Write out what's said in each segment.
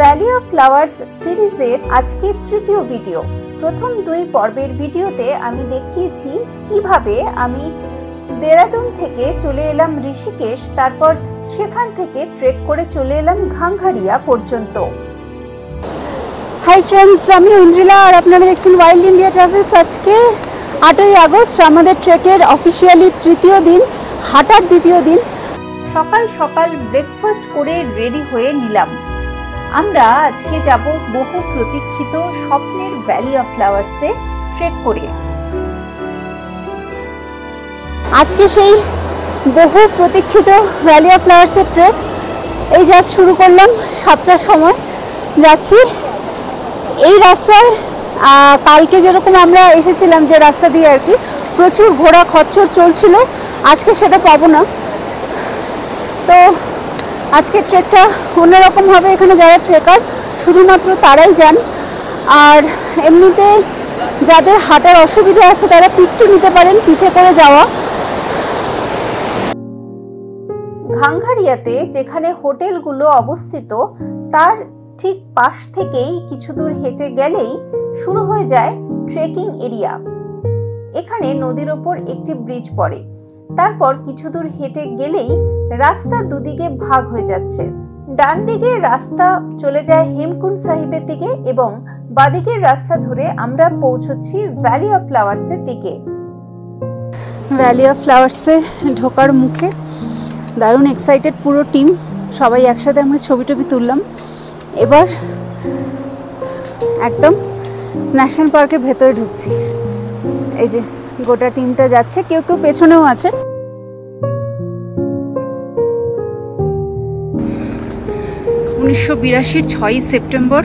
Valley of flowers সিরিজের আজকে তৃতীয় ভিডিও। প্রথম দুই পর্বের ভিডিওতে আমি দেখিয়েছি কিভাবে আমি দেরাদুন থেকে চলে এলাম ঋষিকেশ, তারপর সেখান থেকে ট্রেক করে চলে এলাম ঘাংঘারিয়া পর্যন্ত। হাই ফ্রেন্ডস, আমি ইন্দ্রিলা আর আপনারা দেখছেন ওয়াইল্ড ইন্ডিয়া ট্রাভেলস। আজকে 8ই আগস্ট আমাদের ট্রেকের অফিসিয়ালি তৃতীয় দিন, হাঁটার দ্বিতীয় দিন। সকাল সকাল ব্রেকফাস্ট করে রেডি হয়ে নিলাম। আমরা আজকে যাব বহু প্রতীক্ষিত স্বপ্নের ভ্যালি অফ ফ্লাওয়ার্সে ট্রেক করে। আজকে সেই বহু প্রতীক্ষিত ভ্যালি অফ ফ্লাওয়ার্সের ট্রেক এই জাস্ট শুরু করলাম, 7টার সময় যাচ্ছি। এই রাস্তায় কালকে যেরকম আমরা এসেছিলাম যে রাস্তা দিয়ে আর কি, প্রচুর ঘোড়া খচ্চর চলছিল, আজকে সেটা পাবো না। তো আজকের ট্রেকটা অন্যরকম হবে। এখানে যারা ট্রেকার শুধুমাত্র তারাই যান, আর এমনিতে যাদের হাঁটার অসুবিধা আছে তারা পিঠটু নিতে পারেন, পিঠে করে যাওয়া। ঘাংঘারিয়াতে যেখানে হোটেলগুলো অবস্থিত তার ঠিক পাশ থেকেই কিছু দূর হেঁটে গেলেই শুরু হয়ে যায় ট্রেকিং এরিয়া। এখানে নদীর ওপর একটি ব্রিজ পড়ে, তারপর কিছু দূর হেঁটে গেলেই রাস্তা দুদিকে ভাগ হয়ে যাচ্ছে। ডান দিকের রাস্তা চলে যায় হেমকুন্ড সাহিবের দিকে এবং বাদিকের রাস্তা ধরে আমরা পৌঁছচ্ছি ভ্যালি অফ ফ্লাওয়ার্সের দিকে। ভ্যালি অফ ফ্লাওয়ার্সে ঢোকার মুখে দারুণ এক্সাইটেড পুরো টিম, সবাই একসাথে আমরা ছবি টবি তুললাম। এবার একদম ন্যাশনাল পার্কের ভেতরে ঢুকছি। এই যে গোটা টিমটা যাচ্ছে, কেউ কেউ পেছনেও আছে। উনিশশো 6ই সেপ্টেম্বর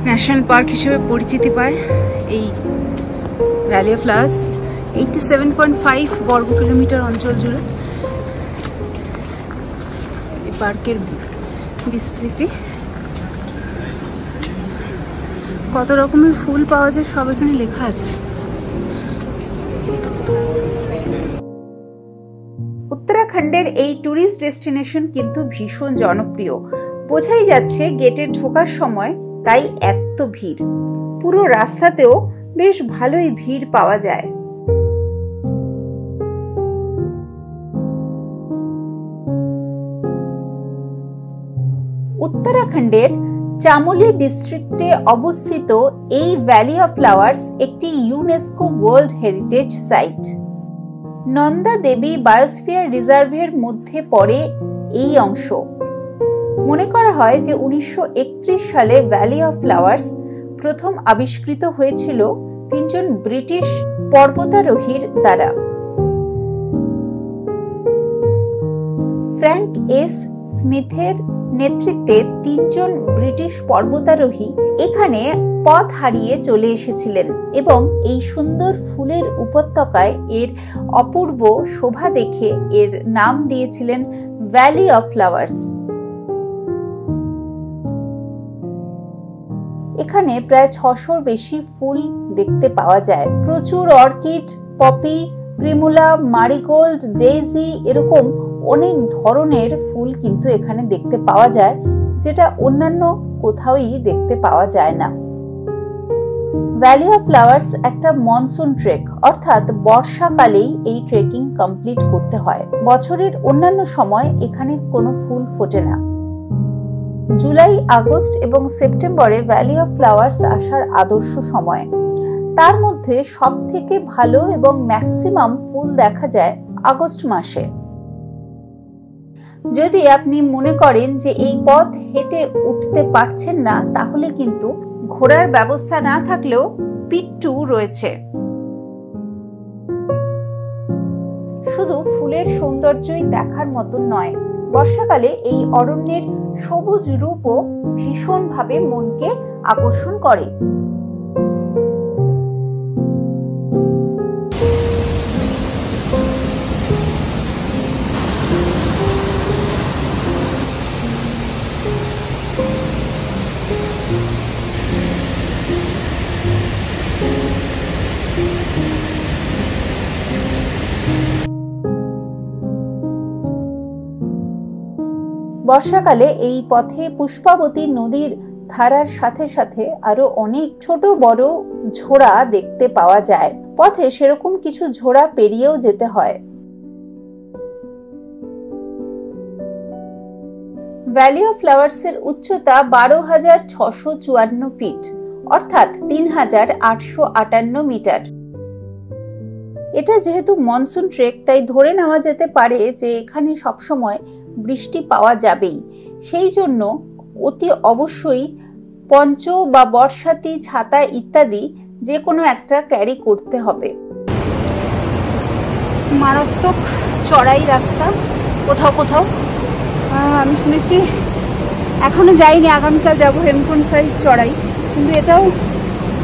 ন্যাশনাল পার্ক হিসেবে পরিচিতি পায় এই ভ্যালি অফ ফ্লাওয়ার্স। 87.5 বর্গ কিলোমিটার অঞ্চল জুড়ে এই পার্কের বিস্তৃতি। কত রকমের ফুল পাওয়া যায় সব এখানে লেখা আছে। উত্তরাখণ্ডের এই ট্যুরিস্ট ডেস্টিনেশন কিন্তু ভীষণ জনপ্রিয়, বোঝাই যাচ্ছে গেটে ঢোকার সময়, তাই এত ভিড়। পুরো রাস্তাতেও বেশ ভালোই ভিড় পাওয়া যায়। উত্তরাখণ্ডের চামোলি ডিস্ট্রিক্টে অবস্থিত এই ভ্যালি অফ ফ্লাওয়ার্স একটি UNESCO world heritage site. Nanda Devi biosphere রিজার্ভের মধ্যে পড়ে এই অংশ। মনে করা হয় যে 1931 সালে ভ্যালি অফ ফ্লাওয়ার্স প্রথম আবিষ্কৃত হয়েছিল 3 জন ব্রিটিশ পর্বতারোহীর দ্বারা। ফ্র্যাঙ্ক এস স্মিথের নেতৃত্বে 3 জন ব্রিটিশ পর্বতারোহী এখানে পথ হারিয়ে চলে এসেছিলেন এবং এই সুন্দর ফুলের উপত্যকায় এর অপূর্ব শোভা দেখে এর নাম দিয়েছিলেন ভ্যালি অফ ফ্লাওয়ার্স। এখানে প্রায় 600-র বেশি ফুল দেখতে পাওয়া যায়। প্রচুর orchid, poppy, primula, marigold, daisy, এরকম অনেক ধরনের ফুল কিন্তু এখানে দেখতে পাওয়া যায়, যেটা অন্যান্য কোথাওই দেখতে পাওয়া যায় না। ভ্যালি অফ ফ্লাওয়ার্স একটা মনসুন ট্রেক, অর্থাৎ বর্ষাকালেই এই ট্রেকিং কমপ্লিট করতে হয়। বছরের অন্যান্য সময় এখানে কোনো ফুল ফোটে না। জুলাই, আগস্ট এবং সেপ্টেম্বরে ভ্যালি অফ ফ্লাওয়ার্স আসার আদর্শ সময়। তার মধ্যে সব থেকে ভালো এবং ম্যাক্সিমাম ফুল দেখা যায় আগস্ট মাসে। যদি আপনি মনে করেন যে এই পথ হেঁটে উঠতে পারছেন না, তাহলে কিন্তু ঘোড়ার ব্যবস্থা না থাকলেও পিঠটু রয়েছে। শুধু ফুলের সৌন্দর্যই দেখার মতন নয়, বর্ষাকালে এই অরণ্যের সবুজ রূপও ভীষণভাবে মনকে আকর্ষণ করে। বর্ষাকালে এই পথে পুষ্পাবতী নদীর ধারার সাথে সাথে আরো অনেক ছোট বড় ঝোড়া দেখতে পাওয়া যায়। পথে সেরকম কিছু ঝোড়া পেরিয়েও যেতে হয়। ভ্যালি অফ ফ্লাওয়ার্স এর উচ্চতা 12,654 ফিট, অর্থাৎ 3,858 মিটার। এটা যেহেতু মনসুন ট্রেক, তাই ধরে নেওয়া যেতে পারে যে এখানে সবসময় বৃষ্টি পাওয়া যাবেই। সেই জন্য অতি অবশ্যই পঞ্চ বা বর্ষাতি, ছাতা ইত্যাদি যে কোনো একটা ক্যারি করতে হবে। মারাত্মক চড়াই রাস্তা কোথাও কোথাও। আমি শুনেছি, এখনো যাইনি, আগামীকাল যাবো হেমকুন্ড সাইড চড়াই, কিন্তু এটাও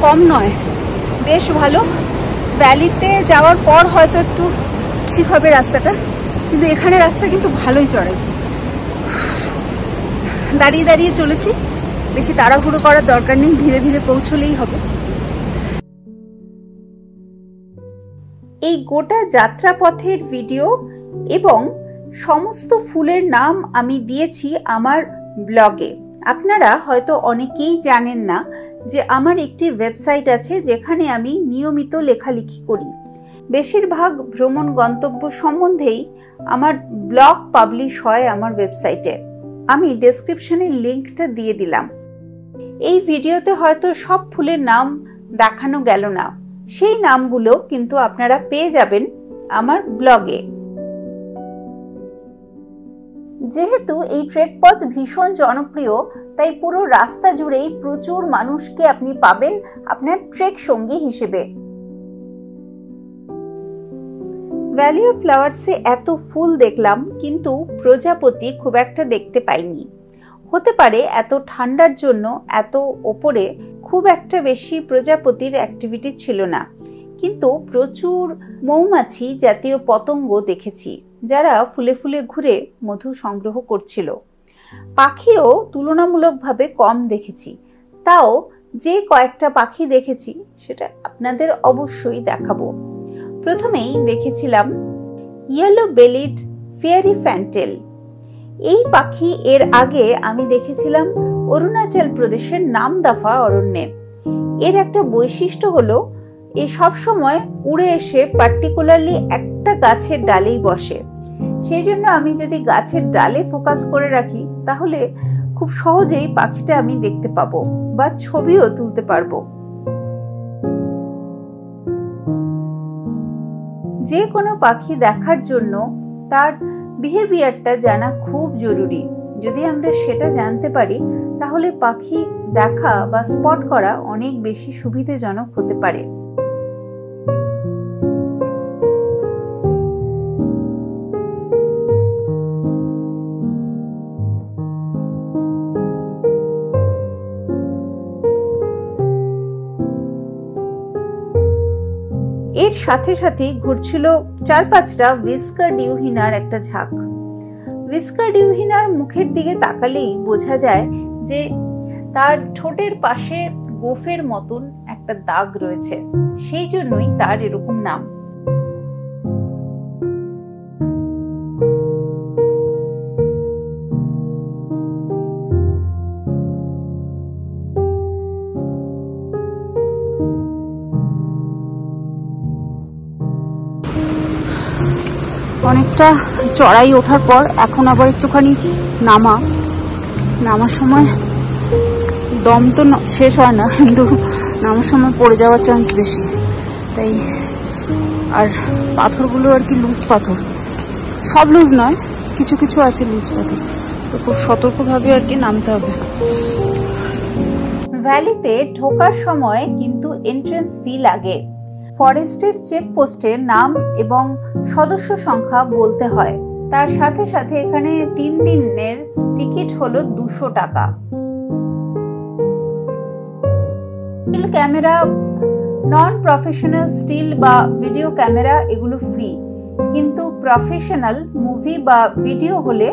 কম নয়, বেশ ভালো। ভ্যালিতে যাওয়ার পর হয়তো একটু ঠিক হবে রাস্তাটা, কিন্তু এখানে রাস্তা কিন্তু ভালোই চড়াই। দাঁড়িয়ে দাঁড়িয়ে চলেছি, বেশি তাড়াহুড়ো করার দরকার নেই, ধীরে ধীরে পৌঁছলেই হবে। এই গোটা যাত্রাপথের ভিডিও এবং সমস্ত ফুলের নাম আমি দিয়েছি আমার ব্লগে। আপনারা হয়তো অনেকেই জানেন না যে আমার একটি ওয়েবসাইট আছে যেখানে আমি নিয়মিত লেখালেখি করি। বেশিরভাগ ভ্রমণ গন্তব্য সম্বন্ধেই আমার ব্লগ পাবলিশ হয় আমার ওয়েবসাইটে। আমি ডেসক্রিপশনে লিঙ্কটা দিয়ে দিলাম। এই ভিডিওতে হয়তো সব ফুলের নাম দেখানো গেল না, সেই নামগুলো কিন্তু আপনারা পেয়ে যাবেন আমার ব্লগে। যেহেতু এই ট্রেক পথ ভীষণ জনপ্রিয়, তাই পুরো রাস্তা জুড়েই প্রচুর মানুষকে আপনি পাবেন আপনার ট্রেক সঙ্গী হিসেবে। ভ্যালি অফ ফ্লাওয়ার্সে এত ফুল দেখলাম, কিন্তু প্রজাপতি খুব একটা দেখতে পাইনি। হতে পারে এত ঠান্ডার জন্য এত ওপরে খুব একটা বেশি প্রজাপতির অ্যাক্টিভিটি ছিল না, কিন্তু প্রচুর মৌমাছি জাতীয় পতঙ্গ দেখেছি যারা ফুলে ফুলে ঘুরে মধু সংগ্রহ করছিল। পাখিও তুলনামূলকভাবে কম দেখেছি, তাও যে কয়েকটা পাখি দেখেছি সেটা আপনাদের অবশ্যই দেখাবো। প্রথমেই দেখেছিলাম ইয়েলো বেলিড ফেয়ারি ফ্যান্টেল। এই পাখি এর আগে আমি দেখেছিলাম অরুণাচল প্রদেশের নামদাফা অরণ্যে। এর একটা বৈশিষ্ট্য হলো এ সব সময় উড়ে এসে পার্টিকুলারলি একটা গাছের ডালেই বসে। সেই জন্য আমি যদি গাছের ডালে ফোকাস করে রাখি তাহলে খুব সহজেই পাখিটা আমি দেখতে পাবো বা ছবিও তুলতে পারবো। যে কোনো পাখি দেখার জন্য তার বিহেভিয়ারটা জানা খুব জরুরি। যদি আমরা সেটা জানতে পারি তাহলে পাখি দেখা বা স্পট করা অনেক বেশি সুবিধাজনক হতে পারে। এর সাথে সাথে ঘুরছিল 4-5টা হুইস্কার ডিউহিনার একটা ঝাঁক। হুইস্কার ডিউহিনার মুখের দিকে তাকালেই বোঝা যায় যে তার ঠোঁটের পাশে গোফের মতন একটা দাগ রয়েছে, সেই জন্যই তার এরকম নাম। অনেকটা চড়াই ওঠার পর এখন আবার একটুখানি নামার সময় দম তো শেষ হয় না, কিন্তু নামার সময় পড়ে যাওয়ার চান্স বেশি। তাই আর পাথরগুলো আর কি লুজ পাথর, সব লুজ নয়, কিছু কিছু আছে লুজ পাথর, তো খুব সতর্কভাবে আর কি নামতে হবে। ভ্যালিতে ঢোকার সময় কিন্তু এন্ট্রেন্স ফি লাগে। ফরেস্টের চেকপোস্টে নাম এবং সদস্য সংখ্যা বলতে হয়। তার সাথে সাথে এখানে 3 দিনের টিকিট হলো 200 টাকা। Still camera, non professional still বা ভিডিও ক্যামেরা এগুলো ফ্রি, কিন্তু প্রফেশনাল মুভি বা ভিডিও হলে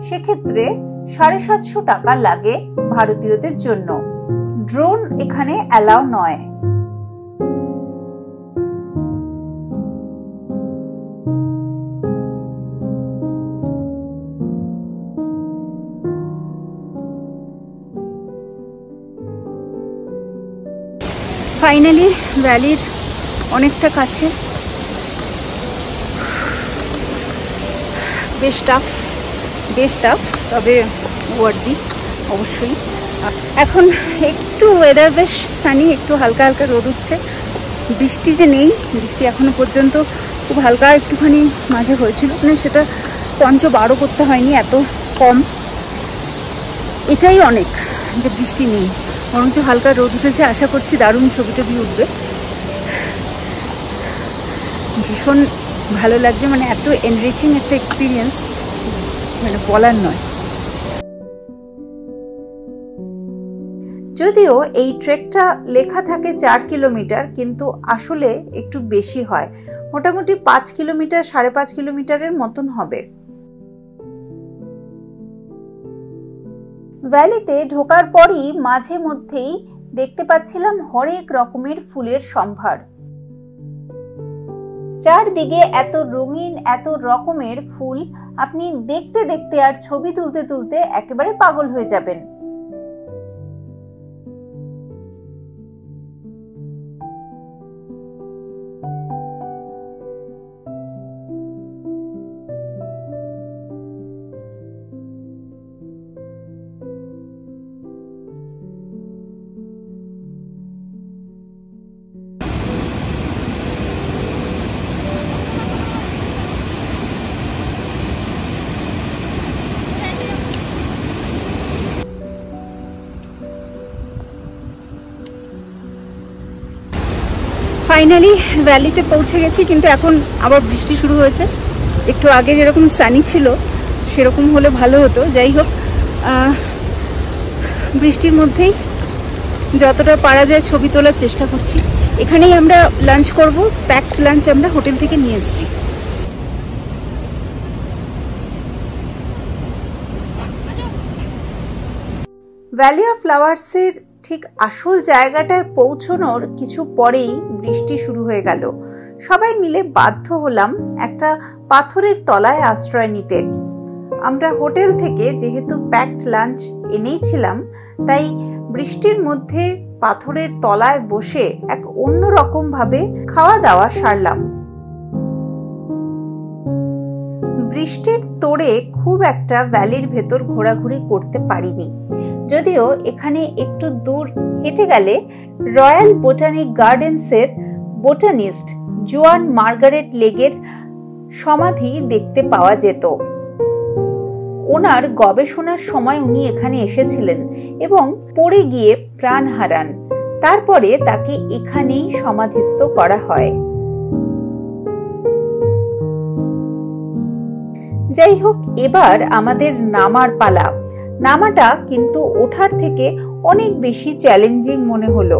সেক্ষেত্রে 750 টাকা লাগে ভারতীয়দের জন্য। ড্রোন এখানে অ্যালাউ নয়। ফাইনালি ভ্যালির অনেকটা কাছে। বেশ টাফ, তবে ওয়ার্দি অবশ্যই। এখন একটু ওয়েদার বেশ সানি, একটু হালকা হালকা রোদ উঠছে। বৃষ্টি যে নেই, বৃষ্টি এখনো পর্যন্ত খুব হালকা একটুখানি মাঝে হয়েছিল, মানে সেটা 5-12 করতে হয়নি, এত কম। এটাই অনেক যে বৃষ্টি নেই, বরঞ্চ হালকা রোদ উঠেছে। আশা করছি দারুণ ছবি টবি উঠবে। ভীষণ ভালো লাগছে, মানে এত এনরিচিং একটা এক্সপিরিয়েন্স, মানে বলার নয়। যদিও এই ট্রেকটা লেখা থাকে 4 কিলোমিটার, কিন্তু আসলে একটু বেশি হয়, মোটামুটি 5 কিলোমিটার 5.5 কিলোমিটারের মতন হবে। ভ্যালিতে ঢোকার পরই মাঝে মধ্যেই দেখতে পাচ্ছিলাম হরেক রকমের ফুলের সম্ভার। চারদিকে এত রঙিন, এত রকমের ফুল, আপনি দেখতে দেখতে আর ছবি তুলতে তুলতে একেবারে পাগল হয়ে যাবেন। ফাইনালি ভ্যালিতে পৌঁছে গেছি, কিন্তু এখন আবার বৃষ্টি শুরু হয়েছে। একটু আগে যেরকম সানি ছিল সেরকম হলে ভালো হতো। যাই হোক, বৃষ্টির মধ্যেই যতটা পারা যায় ছবি তোলার চেষ্টা করছি। এখানেই আমরা লাঞ্চ করব, প্যাকড লাঞ্চ আমরা হোটেল থেকে নিয়ে এসেছি। ভ্যালি অফ ফ্লাওয়ার্সের ঠিক আসল জায়গাটায় পৌঁছানোর কিছু পরেই বৃষ্টি শুরু হয়ে গেল। সবাই মিলে বাধ্য হলাম একটা পাথরের তলায় আশ্রয় নিতে। আমরা হোটেল থেকে যেহেতু প্যাকড লাঞ্চ এনেইছিলাম, তাই বৃষ্টির মধ্যে পাথরের তলায় বসে এক অন্যরকম ভাবে খাওয়া দাওয়া সারলাম। বৃষ্টির তোড়ে খুব একটা ভ্যালির ভেতর ঘোরাঘুরি করতে পারিনি, যদিও এখানে একটু দূর হেঁটে গেলে রয়্যাল বোটানিক গার্ডেন্সের বোটানিস্ট জোয়ান মার্গারেট লেগের সমাধি দেখতে পাওয়া যেত। ওনার গবেষণার সময় উনি এখানে এসেছিলেন এবং পড়ে গিয়ে প্রাণ হারান। তারপরে তাকে এখানেই সমাধিস্থ করা হয়। যাই হোক, এবার আমাদের নামার পালা। নামাটা কিন্তু ওঠার থেকে অনেক বেশি চ্যালেঞ্জিং মনে হলো।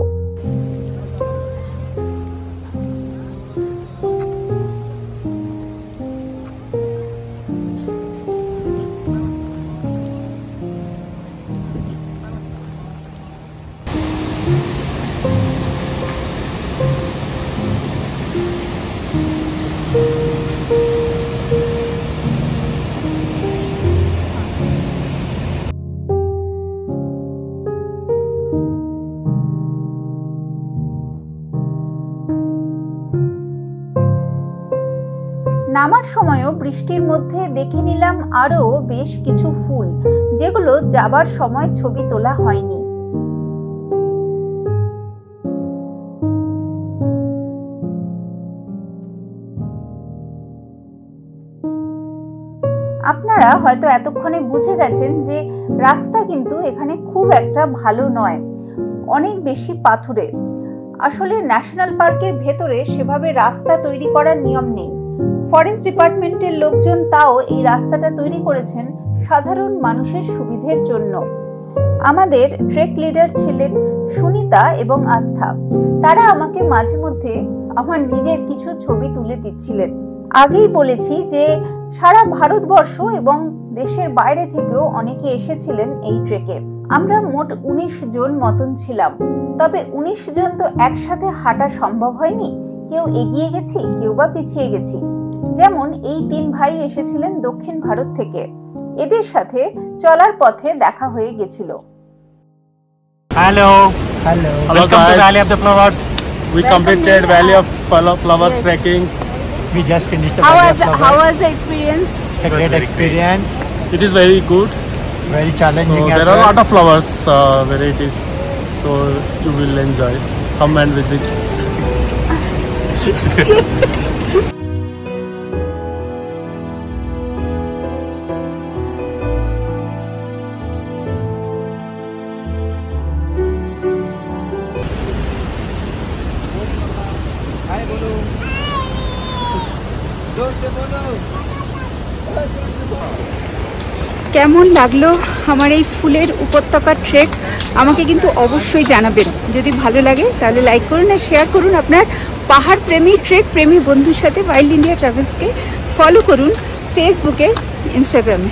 নামার সময়ও বৃষ্টির মধ্যে দেখে নিলাম আরো বেশ কিছু ফুল, যেগুলো যাবার সময় ছবি তোলা হয়নি। আপনারা হয়তো এতক্ষণে বুঝে গেছেন যে রাস্তা কিন্তু এখানে খুব একটা ভালো নয়, অনেক বেশি পাথুরে। আসলে ন্যাশনাল পার্কের ভেতরে সেভাবে রাস্তা তৈরি করার নিয়ম নেই। ফরেস্ট ডিপার্টমেন্টের লোকজন তাও এই রাস্তাটা তৈরি করেছেন সাধারণ মানুষের সুবিধের জন্য। আমাদের ট্রেক লিডার ছিলেন সুনিতা এবং আস্থা। তারা আমাকে মাঝে মধ্যে আমার নিজের কিছু ছবি তুলে দিচ্ছিলেন। আগেই বলেছি যে সারা ভারতবর্ষ এবং দেশের বাইরে থেকেও অনেকে এসেছিলেন এই ট্রেকে। আমরা মোট 19 জন মতন ছিলাম, তবে 19 জন তো একসাথে হাঁটা সম্ভব হয়নি। কেউ এগিয়ে গেছি, কেউ বা পিছিয়ে গেছি। যেমন এই 3 ভাই এসেছিলেন দক্ষিণ ভারত থেকে, এদের সাথে চলার পথে দেখা হয়ে গেছিল। Hello, welcome to valley of the flowers. We completed Valley of Flowers trekking. We just finished the How Valley was of Flowers. how was the experience? It's a great experience. It is very good. Very challenging So as there are a well. lot of flowers varieties. So you will enjoy. Come and visit. কেমন লাগলো আমার এই ফুলের উপত্যকার trek আমাকে কিন্তু অবশ্যই জানাবেন। যদি ভালো লাগে তাহলে লাইক করুন আর শেয়ার করুন। আপনার পাহাড় প্রেমী ট্রেক প্রেমী বন্ধুর সাথে ওয়াইল্ড ইন্ডিয়া ট্রাভেলসকে ফলো করুন ফেসবুকে, ইনস্টাগ্রামে।